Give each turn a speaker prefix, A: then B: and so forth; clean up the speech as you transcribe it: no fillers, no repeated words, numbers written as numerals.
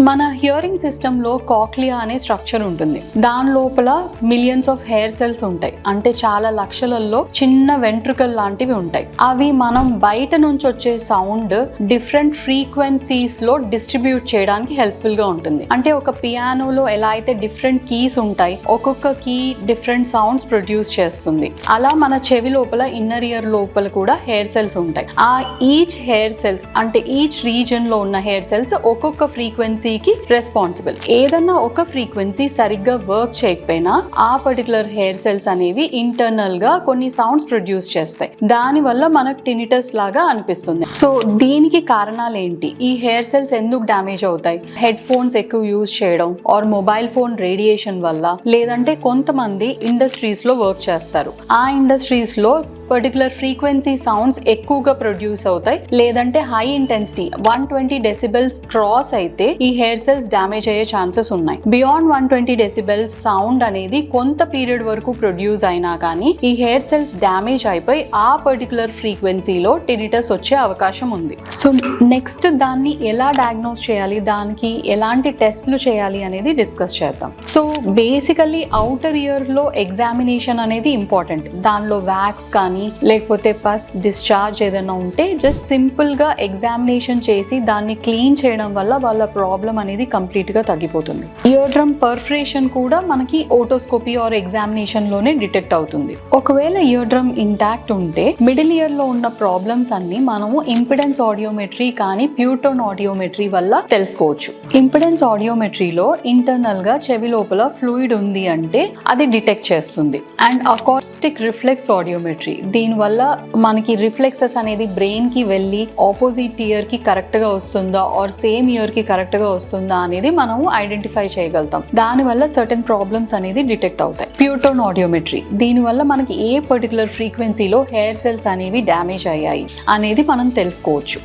A: మన హియరింగ్ సిస్టంలో కాక్లియా అనే స్ట్రక్చర్ ఉంటుంది. దాని లోపల మిలియన్స్ ఆఫ్ హెయిర్ సెల్స్ ఉంటాయి. అంటే చాలా లక్షలలో చిన్న వెంట్రుకల్ లాంటివి ఉంటాయి. అవి మనం బయట నుంచి వచ్చే సౌండ్ డిఫరెంట్ ఫ్రీక్వెన్సీస్ లో డిస్ట్రిబ్యూట్ చేయడానికి హెల్ప్ఫుల్ గా ఉంటుంది. అంటే ఒక పియానోలో ఎలా అయితే డిఫరెంట్ కీస్ ఉంటాయి, ఒక్కొక్క కీ డిఫరెంట్ సౌండ్స్ ప్రొడ్యూస్ చేస్తుంది. అలా మన చెవి లోపల ఇన్నర్ ఇయర్ లోపల కూడా హెయిర్ సెల్స్ ఉంటాయి. ఆ ఈచ్ హెయిర్ సెల్స్ అంటే ఈచ్ రీజన్ లో ఉన్న హెయిర్ సెల్స్ ఒక్కొక్క ఫ్రీక్వెన్సీకి రెస్పాన్సిబుల్. ఏదన్నా ఒక ఫ్రీక్వెన్సీ సరిగ్గా వర్క్ చేయకపోయినా ఆ పర్టికులర్ హెయిర్ సెల్స్ అనేవి ఇంటర్నల్ గా కొన్ని సౌండ్స్ ప్రొడ్యూస్ చేస్తాయి. దాని వల్ల మనకు టినిటస్ లాగా అనిపిస్తుంది. సో దీనికి కారణాలు ఏంటి? ఈ హెయిర్ సెల్స్ ఎందుకు డ్యామేజ్ అవుతాయి? హెడ్ ఫోన్స్ ఎక్కువ యూజ్ చేయడం ఆర్ మొబైల్ ఫోన్ రేడియేషన్ వల్ల, లేదంటే కొంతమంది ఇండస్ట్రీస్ లో వర్క్ చేస్తారు. ఆ ఇండస్ట్రీస్ లో పర్టికులర్ ఫ్రీక్వెన్సీ సౌండ్స్ ఎక్కువగా ప్రొడ్యూస్ అవుతాయి, లేదంటే హై ఇంటెన్సిటీ 120 డెసిబెల్స్ క్రాస్ అయితే ఈ హెయిర్ సెల్స్ డ్యామేజ్ అయ్యే ఛాన్సెస్ ఉన్నాయి. బియాండ్ 120 డెసిబెల్స్ సౌండ్ అనేది కొంత పీరియడ్ వరకు ప్రొడ్యూస్ అయినా కానీ ఈ హెయిర్ సెల్స్ డ్యామేజ్ అయిపోయి ఆ పర్టికులర్ ఫ్రీక్వెన్సీలో టినిటస్ వచ్చే అవకాశం ఉంది. సో నెక్స్ట్ దాన్ని ఎలా డయాగ్నోస్ చేయాలి, దానికి ఎలాంటి టెస్ట్లు చేయాలి అనేది డిస్కస్ చేద్దాం. సో బేసికల్లీ అవుటర్ ఇయర్ లో ఎగ్జామినేషన్ అనేది ఇంపార్టెంట్. దానిలో వ్యాక్స్ కానీ లేకపోతే పస్ డిశ్చార్జ్ ఏదైనా ఉంటే జస్ట్ సింపుల్ గా ఎగ్జామినేషన్ చేసి దాన్ని క్లీన్ చేయడం వల్ల వాళ్ళ ప్రాబ్లం అనేది కంప్లీట్ గా తగ్గిపోతుంది. ఇయర్ డ్రమ్ పర్ఫరేషన్ కూడా మనకి ఓటోస్కోపీ ఆర్ ఎగ్జామినేషన్ లోనే డిటెక్ట్ అవుతుంది. ఒకవేళ ఇయర్ డ్రమ్ ఇంటాక్ట్ ఉంటే మిడిల్ ఇయర్ లో ఉన్న ప్రాబ్లమ్స్ అన్ని మనము ఇంపిడెన్స్ ఆడియోమెట్రీ కానీ ప్యూర్టోన్ ఆడియోమెట్రీ వల్ల తెలుసుకోవచ్చు. ఇంపిడెన్స్ ఆడియోమెట్రీలో ఇంటర్నల్ గా చెవి లోపల ఫ్లూయిడ్ ఉంది అంటే అది డిటెక్ట్ చేస్తుంది. అండ్ అకాస్టిక్ రిఫ్లెక్స్ ఆడియోమెట్రీ, దీనివల్ల మనకి రిఫ్లెక్సెస్ అనేది బ్రెయిన్ కి వెళ్ళి ఆపోజిట్ ఇయర్ కి కరెక్ట్ గా వస్తుందా ఆర్ సేమ్ ఇయర్ కి కరెక్ట్ గా వస్తుందా అనేది మనము ఐడెంటిఫై చేయగలుగుతాం. దానివల్ల సర్టెన్ ప్రాబ్లమ్స్ అనేది డిటెక్ట్ అవుతాయి. ప్యూర్టోన్ ఆడియోమెట్రీ, దీనివల్ల మనకి ఏ పర్టికులర్ ఫ్రీక్వెన్సీలో హెయిర్ సెల్స్ అనేవి డ్యామేజ్ అయ్యాయి అనేది మనం తెలుసుకోవచ్చు.